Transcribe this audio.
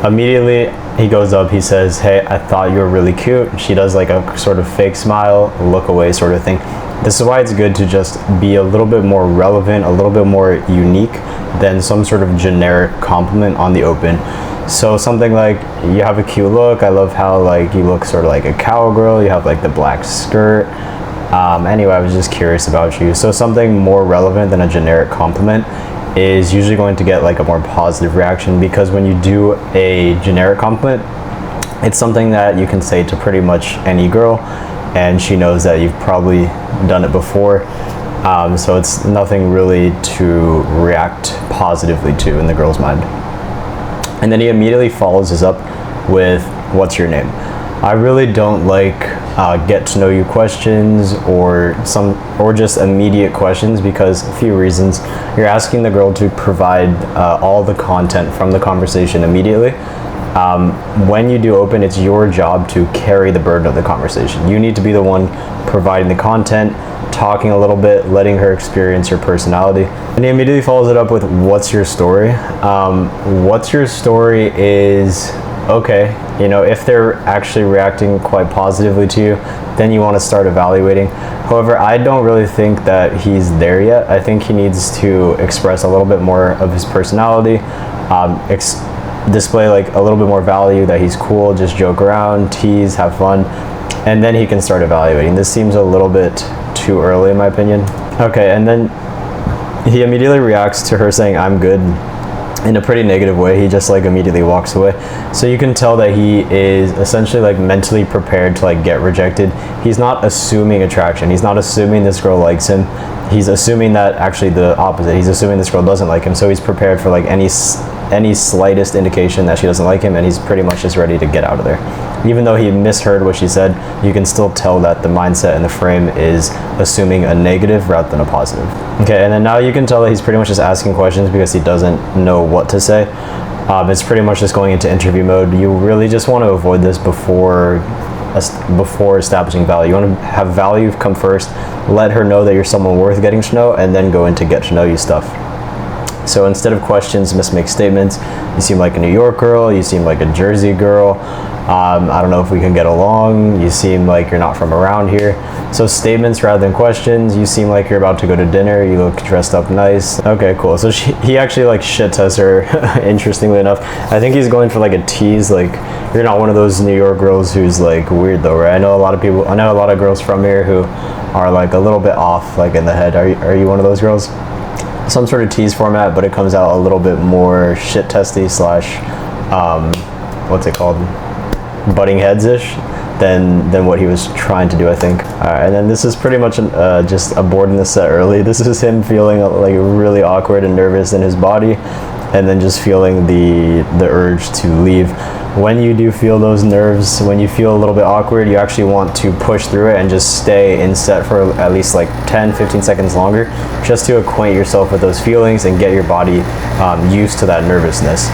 Immediately he goes up, he says, "Hey, I thought you were really cute." She does like a sort of fake smile, look away sort of thing. This is why it's good to just be a little bit more relevant, a little bit more unique than some sort of generic compliment on the open. So something like, "You have a cute look. I love how like you look sort of like a cowgirl. You have like the black skirt. Anyway, I was just curious about you." So something more relevant than a generic compliment is usually going to get like a more positive reaction, because when you do a generic compliment, it's something that you can say to pretty much any girl, and she knows that you've probably done it before. So it's nothing really to react positively to in the girl's mind. And then he immediately follows this up with, "What's your name?" I really don't like get to know you questions or just immediate questions, because a few reasons. You're asking the girl to provide all the content from the conversation immediately. When you do open, it's your job to carry the burden of the conversation. You need to be the one providing the content, talking a little bit, letting her experience your personality. And he immediately follows it up with, "What's your story?" What's your story is okay. You know, if they're actually reacting quite positively to you, then you want to start evaluating. However, I don't really think that he's there yet. I think he needs to express a little bit more of his personality, display like a little bit more value, that he's cool, just joke around, tease, have fun, and then he can start evaluating. This seems a little bit too early in my opinion. Okay, and then he immediately reacts to her saying, "I'm good," in a pretty negative way. He just like immediately walks away. So you can tell that he is essentially like mentally prepared to like get rejected. He's not assuming attraction. He's not assuming this girl likes him. He's assuming that actually the opposite. He's assuming this girl doesn't like him. So he's prepared for like any slightest indication that she doesn't like him, and he's pretty much just ready to get out of there. Even though he misheard what she said, you can still tell that the mindset and the frame is assuming a negative rather than a positive. Okay, and then now you can tell that he's pretty much just asking questions because he doesn't know what to say. It's pretty much just going into interview mode. You really just want to avoid this before establishing value. You want to have value come first, let her know that you're someone worth getting to know, and then go into get to know you stuff. So instead of questions, just make statements. "You seem like a New York girl. You seem like a Jersey girl. I don't know if we can get along. You seem like you're not from around here." So statements rather than questions. "You seem like you're about to go to dinner. You look dressed up nice." Okay, cool. So he actually like shit tests her, interestingly enough. I think he's going for like a tease, like, "You're not one of those New York girls who's like weird though, right? I know a lot of girls from here who are like a little bit off like in the head. Are you one of those girls?" Some sort of tease format, but it comes out a little bit more shit testy slash what's it called, butting heads-ish than what he was trying to do, I think. Alright, and then this is pretty much just aborting the set early. This is him feeling like really awkward and nervous in his body, and then just feeling the urge to leave. When you do feel those nerves, when you feel a little bit awkward, you actually want to push through it and just stay in set for at least like 10-15 seconds longer, just to acquaint yourself with those feelings and get your body used to that nervousness.